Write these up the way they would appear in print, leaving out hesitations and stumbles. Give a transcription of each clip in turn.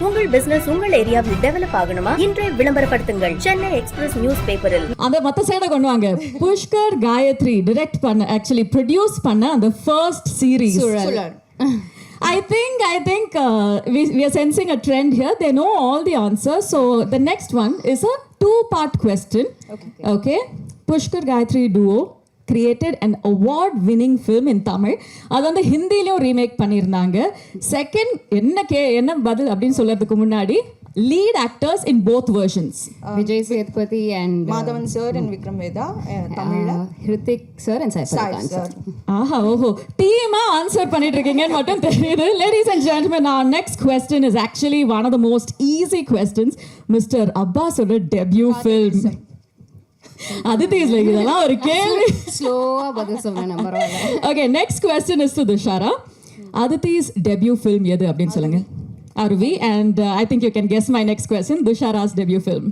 உங்கள் பிசினஸ் உங்கள் ஏரியாவில் டெவலப் ஆகணுமா? இன்றைய விளம்பரப்படுத்துங்கள் சென்னை எக்ஸ்பிரஸ் நியூஸ் பேப்பரில். அந்த மத்த சைட கொண்டு வாங்க. புஷ்கர் காயத்ரி டைரக்ட் பண்ண, ஆக்சுவலி ப்ரொடியூஸ் பண்ண அந்த first series. I think we are sensing a trend here. They know all the answers. So the next one is a two-part question. Okay. Pushkar Gayatri duo created an award-winning film in Tamil. அது வந்து ஹிந்திலையும் remake பண்ணியிருந்தாங்க. Second என்ன பதில் அப்படின்னு சொல்றதுக்கு முன்னாடி lead actors in both versions. Vijay Sethupathi and Madhavan sir and Vikram Vedha, Tamil. Hrithik sir and Saiful Khan sir. ஆஹா ஓஹோ டீமா ஆன்சர் பண்ணிட்டு இருக்கீங்கன்னு மட்டும் தெரியுது. Ladies and gentlemen, our next question is actually one of the most easy questions. Mr. Abbas's debut film. Aditi is like, இதெல்லாம் ஒரு கேள்வி. ஸ்லோவா பதில் சொல்றேன் பரவாயில்லை. Okay, next question is to Dushara. Aditi's debut film எது அப்படின்னு சொல்லுங்க. Aruvi, and I think you can guess my next question. Dushara's debut film.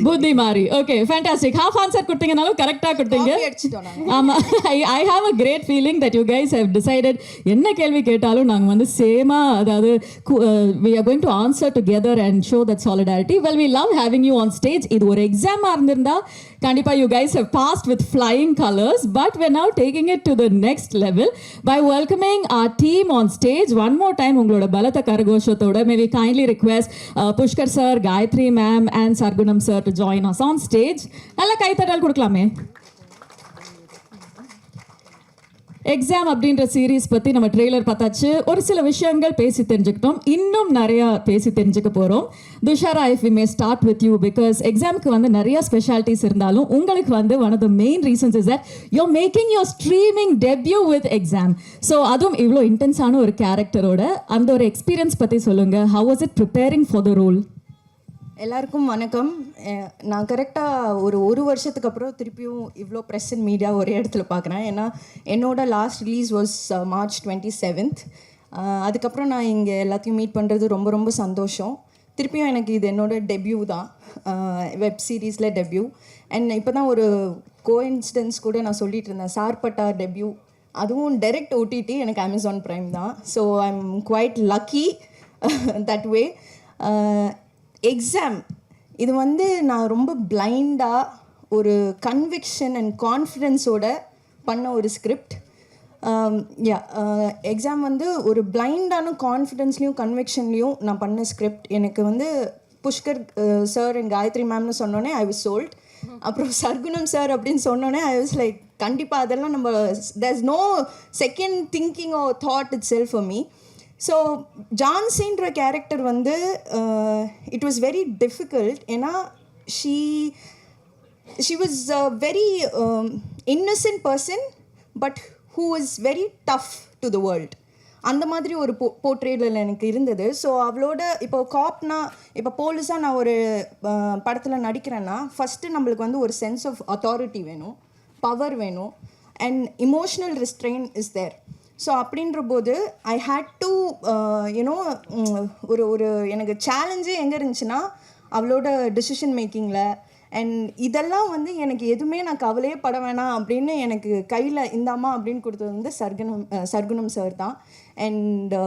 Buddhi Mari. Okay, fantastic. Half answer கொடுத்தீங்கனாலும் கரெக்டா கொடுத்தீங்க. ஆமா, I have a great feeling that you guys have decided என்ன கேள்வி கேட்டாலும் நாங்க வந்து சேமா, அதாவது we are going to answer together and show that solidarity. Well, we love having you on stage. இது ஒரு எக்ஸாம் இருந்திருந்தா கண்டிப்பா you guys have passed with flying colors, but we're now taking it to the next level by welcoming our team on stage. One more time உங்களோட பலத்த கரகோஷத்தோட may we kindly request Pushkar sir, Gayatri ma'am and Sargunam sir to join us on stage. நல்ல கைத்தட்டல் கொடுக்கலாமே. Exam அப்படின்ற series பற்றி நம்ம trailer பார்த்தாச்சு. ஒரு சில விஷயங்கள் பேசி தெரிஞ்சுக்கிட்டோம், இன்னும் நிறையா பேசி தெரிஞ்சுக்க போகிறோம். Thushara, if we may start with you, because எக்ஸாமுக்கு வந்து நிறைய ஸ்பெஷாலிட்டிஸ் இருந்தாலும் உங்களுக்கு வந்து one of the main reasons is that you're making your streaming debut with exam. So அதுவும் இவ்வளோ இன்டென்ஸான ஒரு கேரக்டரோட அந்த ஒரு எக்ஸ்பீரியன்ஸ் பற்றி சொல்லுங்கள். How was it preparing for the role? எல்லாருக்கும் வணக்கம். நான் கரெக்டாக ஒரு வருஷத்துக்கு அப்புறம் திருப்பியும் இவ்வளோ ப்ரெஸ் அண்ட் மீடியா ஒரே இடத்துல பார்க்குறேன். ஏன்னா என்னோட last release was March 27th. அதுக்கப்புறம் நான் இங்கே எல்லாத்தையும் மீட் பண்ணுறது ரொம்ப ரொம்ப சந்தோஷம். திருப்பியும் எனக்கு இது என்னோட டெபியூ தான், வெப் சீரீஸில் டெபியூ. அண்ட் இப்போ தான் ஒரு கோஇன்சிடென்ஸ் கூட நான் சொல்லிட்டு இருந்தேன், சார்பட்டா டெபியூ, அதுவும் டைரக்ட் OTT, எனக்கு Amazon Prime தான். So I am quite lucky that way. Exam இது வந்து நான் ரொம்ப பிளைண்டாக ஒரு கன்விக்ஷன் அண்ட் கான்ஃபிடென்ஸோட பண்ண ஒரு ஸ்கிரிப்ட். எக்ஸாம் வந்து ஒரு பிளைண்டான கான்ஃபிடென்ஸ்லேயும் கன்விக்ஷன்லேயும் நான் பண்ண ஸ்கிரிப்ட். எனக்கு வந்து புஷ்கர் சார் அண்ட் காயத்ரி மேம்னு சொன்னோன்னே ஐ வாஸ் சோல்ட். அப்புறம் சர்க்குணம் சார் அப்படின்னு சொன்னோன்னே ஐ வாஸ் லைக், கண்டிப்பாக அதெல்லாம் நம்ம there is no second thinking or thought itself for me. So ஜான்சின்ற கேரக்டர் வந்து இட் வாஸ் வெரி டிஃபிகல்ட். ஏன்னா she was a very innocent person but who was very tough to the world. அந்த மாதிரி ஒரு போர்ட்ரேயில் எனக்கு இருந்தது. So அவளோட இப்போ காப்னா, இப்போ போலீஸாக நான் ஒரு படத்தில் நடிக்கிறேன்னா ஃபஸ்ட்டு நம்மளுக்கு வந்து ஒரு சென்ஸ் ஆஃப் அத்தாரிட்டி வேணும், பவர் வேணும், and emotional restrain is there. So அப்படின்ற போது ஐ ஹேட் டு யூனோ ஒரு எனக்கு சேலஞ்சே எங்கே இருந்துச்சுன்னா அவளோட டிசிஷன் மேக்கிங்கில். அண்ட் இதெல்லாம் வந்து எனக்கு எதுவுமே நான் கவலையே பட வேணாம் அப்படின்னு எனக்கு கையில் இந்தாமா அப்படின்னு கொடுத்தது வந்து சர்க்குணம் சார் தான். அண்ட்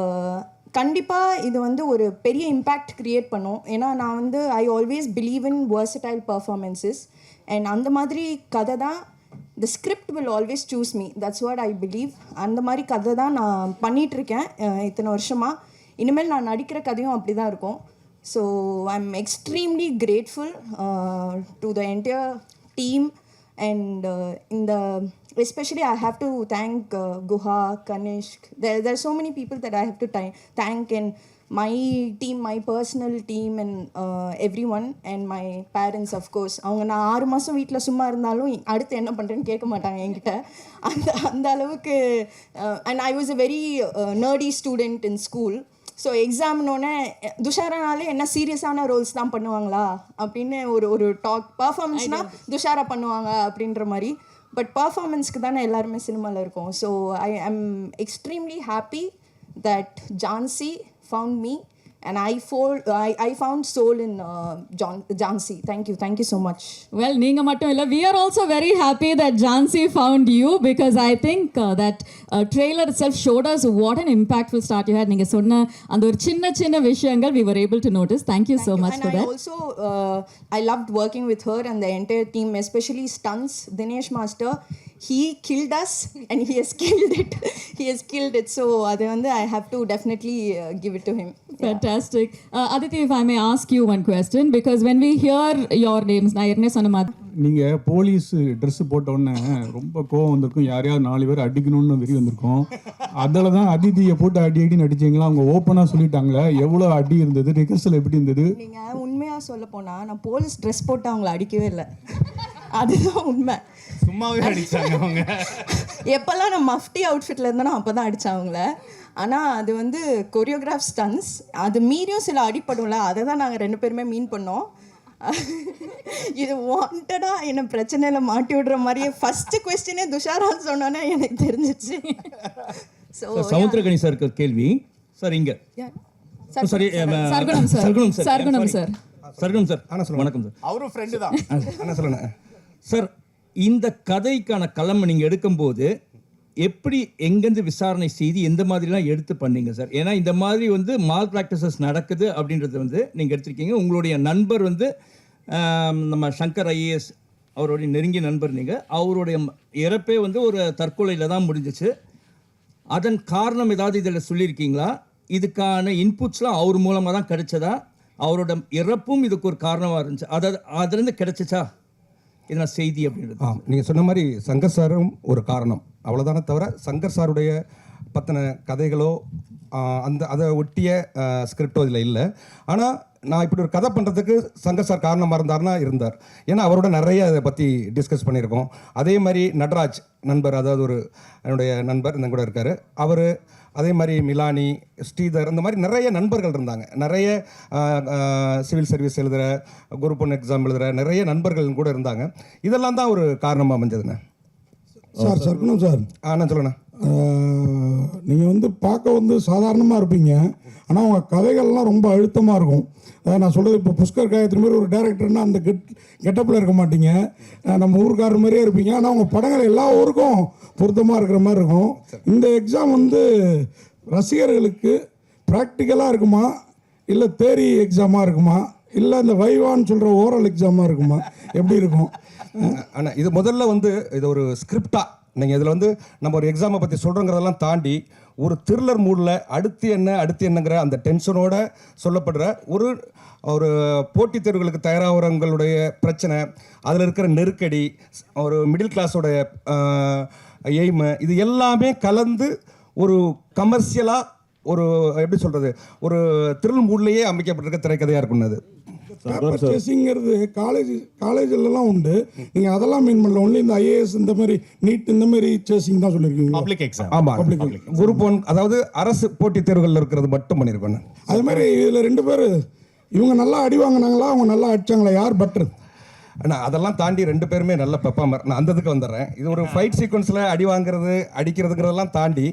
கண்டிப்பாக இது வந்து ஒரு பெரிய இம்பேக்ட் க்ரியேட் பண்ணும். ஏன்னா நான் வந்து I always believe in versatile performances. And அந்த மாதிரி கதை தான், the script will always choose me, that's what I believe. அந்த மாதிரி கதை தான் நான் பண்ணிகிட்ருக்கேன் இத்தனை வருஷமாக. இனிமேல் நான் நடிக்கிற கதையும் அப்படி தான் இருக்கும். So I am extremely grateful to the entire team. And இந்த especially I have to thank Guha, Kanishk. There are so many people that I have to thank, and my team, my personal team, and everyone, and my parents of course. அவங்க நான் 6 மாதம் வீட்டில் சும்மா இருந்தாலும் அடுத்து என்ன பண்ணுறேன்னு கேட்க மாட்டாங்க என்கிட்ட. அந்த அளவுக்கு. And I was a very nerdy student in school. So எக்ஸாம்னோடனே துஷாரானாலே என்ன சீரியஸான ரோல்ஸ் தான் பண்ணுவாங்களா அப்படின்னு ஒரு டாக், பர்ஃபார்மன்ஸ்னால் துஷாரா பண்ணுவாங்க அப்படின்ற மாதிரி. பட் பர்ஃபார்மன்ஸ்க்கு தானே எல்லாருமே சினிமாவில் இருக்கோம். So I am extremely happy that Jhansi found me and I found soul in Jhansi. Thank you so much. Well, நீங்க மட்டும் இல்ல, we are also very happy that Jhansi found you, because I think that trailer itself showed us what an impactful start you had. நீங்க சொன்ன அந்த ஒரு சின்ன விஷயங்கள் we were able to notice. Thank you so much And for I that. also I loved working with her and the entire team, especially stunts. Dinesh Master, he killed us and he has killed it. So adu vandu I have to definitely give it to him. Fantastic. Aditi, if I may ask you one question, because when we hear your names, நான் ஏற்கனவே சொன்ன மாதிரி நீங்கள் police dress போட்ட உடனே ரொம்ப கோவம் வந்திருக்கும், யாரையாவது 4 பேர் அடிக்கணும்னு வெறி வந்திருக்கும். அதில் தான் அதிதியை போட்டு அடின்னு அடிச்சிங்களா? அவங்க ஓப்பனாக சொல்லிட்டாங்களே, எவ்வளோ அடி இருந்தது, ரிஹர்சல் எப்படி இருந்தது? நீங்கள் உண்மையாக சொல்ல போனால் நான் போலீஸ் ட்ரெஸ் போட்டு அவங்கள அடிக்கவே இல்லை, அதுதான் உண்மை. சும்மாவே அடிச்சாங்க அவங்க. எப்போல்லாம் நான் மஃப்டி அவுட்ஃபிட்டில் இருந்தேனோ அப்போ தான் அடித்தாங்கள. ஆனால் அது வந்து கொரியோகிராஃப் ஸ்டன்ஸ், அது மீறியும் சில அடிப்படும்ல, அதை தான் நாங்கள் 2 பேருமே மீன் பண்ணோம். இது வாண்டடாக என்னை பிரச்சனையில் மாட்டி விடுற மாதிரியே ஃபஸ்ட்டு கொஸ்டினே துஷாரான்னு சொன்னோன்னே எனக்கு தெரிஞ்சிச்சு. ஸோ சமுத்திரகனி சாருக்கு கேள்வி சார். இங்கே sorry, Sargunam sir. Sargunam sir. வணக்கம் சார். அவரும் ஃப்ரெண்டு தான். என்ன சொல்லணும் சார், இந்த கதைக்கான களம் நீங்கள் எடுக்கும்போது எப்படி எங்கேருந்து விசாரணை செய்து எந்த மாதிரிலாம் எடுத்து பண்ணீங்க சார்? ஏன்னா இந்த மாதிரி வந்து மால் ப்ராக்டிசஸ் நடக்குது அப்படின்றது வந்து நீங்கள் எடுத்திருக்கீங்க. உங்களுடைய நண்பர் வந்து நம்ம சங்கர் ஐஏஎஸ், அவருடைய நெருங்கிய நண்பர் நீங்கள். அவருடைய இறப்பே வந்து ஒரு தற்கொலையில் தான் முடிஞ்சிச்சு. அதன் காரணம் ஏதாவது இதில் சொல்லியிருக்கீங்களா? இதுக்கான இன்புட்ஸ்லாம் அவர் மூலமாக தான் கிடைச்சதா? அவரோட இறப்பும் இதுக்கு ஒரு காரணமாக இருந்துச்சு, அதுலேருந்து கிடைச்சிச்சா இதெல்லாம் செய்தி அப்படின்றது? நீங்கள் சொன்ன மாதிரி சங்கர் சாரும் ஒரு காரணம், அவ்வளோதானே தவிர சங்கர் சாருடைய பற்றின கதைகளோ அதை ஒட்டிய ஸ்கிரிப்டோ இதில் இல்லை. ஆனால் நான் இப்படி ஒரு கதை பண்ணுறதுக்கு சங்கர் சார் காரணமாக இருந்தார். ஏன்னா அவரோட நிறைய அதை பற்றி டிஸ்கஸ் பண்ணியிருக்கோம். அதே மாதிரி நடராஜ் நண்பர், அதாவது ஒரு என்னுடைய நண்பர் இந்த கூட இருக்கார், அவர், அதே மாதிரி மிலானி, ஸ்ரீதர், இந்த மாதிரி நிறைய நண்பர்கள் இருந்தாங்க. நிறைய சிவில் சர்வீஸ் எழுதுகிற, குரூப் 1 எக்ஸாம் எழுதுகிற நிறைய நண்பர்கள் கூட இருந்தாங்க. இதெல்லாம் தான் ஒரு காரணமாக அமைஞ்சதுண்ணே. சார் சர்க்குணம் சார், நான் சொல்லண்ணே, நீங்கள் வந்து பார்க்க வந்து சாதாரணமாக இருப்பீங்க, ஆனால் உங்கள் கதைகள்லாம் ரொம்ப அழுத்தமாக இருக்கும். நான் சொல்கிறது இப்போ புஷ்கர் காயத்ரி மாதிரி ஒரு டேரக்டர்னால் அந்த கெட்டப்பில் இருக்க மாட்டீங்க, நம்ம ஊருக்காரர் மாதிரியே இருப்பீங்க. ஆனால் உங்கள் படங்கள் எல்லா ஊருக்கும் பொருத்தமாக இருக்கிற மாதிரி இருக்கும். இந்த எக்ஸாம் வந்து ரசிகர்களுக்கு ப்ராக்டிக்கலாக இருக்குமா, இல்லை தேரி எக்ஸாமாக இருக்குமா, இல்லை இந்த வைவான்னு சொல்கிற ஓரல் எக்ஸாமாக இருக்குமா, எப்படி இருக்கும்? ஆனால் இது முதல்ல வந்து இது ஒரு ஸ்கிரிப்டாக நீங்கள் இதில் வந்து நம்ம ஒரு எக்ஸாமை பற்றி சொல்கிறோங்கிறதெல்லாம் தாண்டி ஒரு த்ரில்லர் மூடில் அடுத்து என்னங்கிற அந்த டென்ஷனோட சொல்லப்படுற ஒரு போட்டித் தேர்வுகளுக்கு தயாராகிறவங்களுடைய பிரச்சனை, அதில் இருக்கிற நெருக்கடி, ஒரு மிடில் கிளாஸோடைய எய்மு, இது எல்லாமே கலந்து ஒரு கமர்ஷியலாக ஒரு எப்படி சொல்கிறது, ஒரு த்ரில் மூட்லேயே அமைக்கப்பட்டிருக்க திரைக்கதையாக இருக்குன்னு. அது பேப்பர் சேசிங்கிறது காலேஜிலலாம் உண்டு, நீங்கள் அதெல்லாம் மீன் பண்ணல. ஒன்லி இந்த ஐஏஎஸ் இந்த மாதிரி நீட் இந்த மாதிரி சேசிங் தான் சொல்லியிருக்கீங்க. Public exam. ஆமாம், குரூப் 1, அதாவது அரசு போட்டித் தேர்வுகளில் இருக்கிறது மட்டும் பண்ணியிருக்கேன். அது மாதிரி இதில் 2 பேர் இவங்க நல்லா அடி வாங்கினாங்களா, அவங்க நல்லா அடிச்சாங்களா, யார் பெட்ரு? ஆனால் அதெல்லாம் தாண்டி 2 பேருமே நல்ல பெர்ஃபார்மர். நான் அந்த இதுக்கு வந்துடுறேன். இது ஒரு ஃபைட் சீக்வன்ஸில் அடி வாங்குறது, அடிக்கிறதுங்கிறதெல்லாம் தாண்டி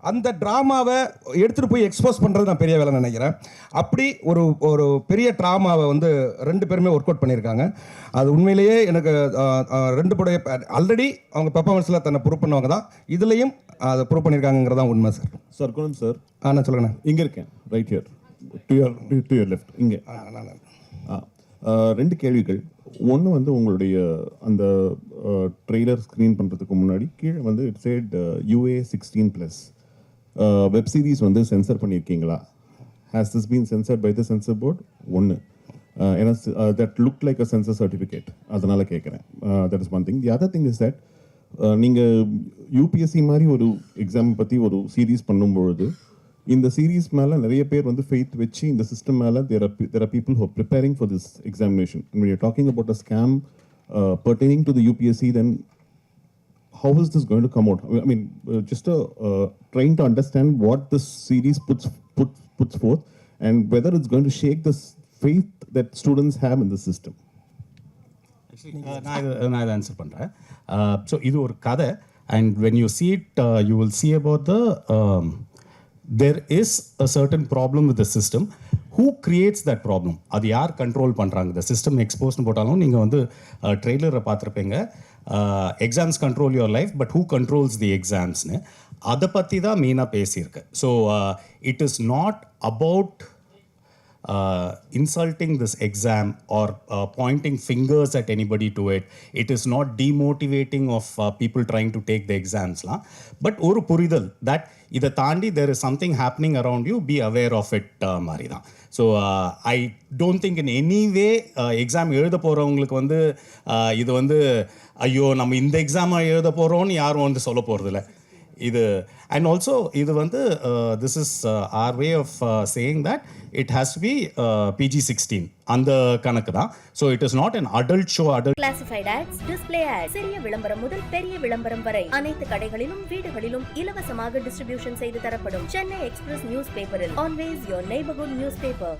அந்த ட்ராமாவை எடுத்துகிட்டு போய் எக்ஸ்போஸ் பண்ணுறது நான் பெரிய வேலை நினைக்கிறேன். அப்படி ஒரு பெரிய ட்ராமாவை வந்து 2 பேருமே ஒர்க் அவுட் பண்ணியிருக்காங்க. அது உண்மையிலேயே எனக்கு 2 படைய ஆல்ரெடி அவங்க பெர்ஃபார்மன்ஸில் தன்னை ப்ரூவ் பண்ணவங்க தான், இதுலேயும் அதை ப்ரூவ் பண்ணியிருக்காங்கிறதான் உண்மை சார். சர்க்குணம் சார், நான் சொல்லுங்கண்ணா. இங்கே இருக்கேன், right here to your left. இங்கே 2 கேள்விகள். ஒன்று வந்து உங்களுடைய அந்த ட்ரெய்லர் ஸ்க்ரீன் பண்ணுறதுக்கு முன்னாடி கீழே வந்து it said UA 16+. Web series வந்து சென்சர் பண்ணியிருக்கீங்களா? Has this been censored by the censor board? ஒன்று, ஏன்னா that look like a censor certificate, அதனால் கேட்குறேன். That is one thing. The other thing is that நீங்கள் UPSC மாதிரி ஒரு எக்ஸாம் பற்றி ஒரு சீரீஸ் பண்ணும்பொழுது இந்த சீரீஸ் மேலே நிறைய பேர் வந்து ஃபெய்த் வச்சு இந்த சிஸ்டம் மேலே there are people who are preparing for this examination. When you're talking about a scam pertaining to the UPSC, then how is this going to come out? I mean, just trying to understand what this series puts forth and whether it's going to shake this faith that students have in the system. நான் இதை answer பண்ணுறேன். So இது ஒரு கதை, and when you see it, you will see about the there is a certain problem with the system. who creates that problem? அது யார் control பண்ணுறாங்க? இந்த சிஸ்டம் எக்ஸ்போஸ்னு போட்டாலும் நீங்கள் வந்து ட்ரெய்லரை பார்த்துருப்பீங்க, exams control your life but who controls the எக்ஸாம்ஸ்னு. அதை பற்றி தான் மெயினாக பேசியிருக்கு. So it is not about insulting this exam or pointing fingers at anybody to it. It is not demotivating of people trying to take the exams la, but oru puridal that ida taandi there is something happening around you, be aware of it mari da. So I don't think in any way exam எழுத போறவங்களுக்கு வந்து இது வந்து ஐயோ நம்ம இந்த exam எழுத போறோம்னு யாரும் வந்து சொல்ல போறதில்ல இது. அண்ட் ஆல்சோ இது வந்து this is our way of saying that it has to be PG-16 அந்த கணக்கு தான். So it is not an adult show. Classified ads, display ads, சிறிய விளம்பரம் முதல் பெரிய விளம்பரம் வரை அனைத்து கடைகளிலும் வீடுகளிலும் இலவசமாக டிஸ்ட்ரிபியூஷன் செய்து தரப்படும். சென்னை எக்ஸ்பிரஸ் நியூஸ் பேப்பரில் always your neighbourhood news paper.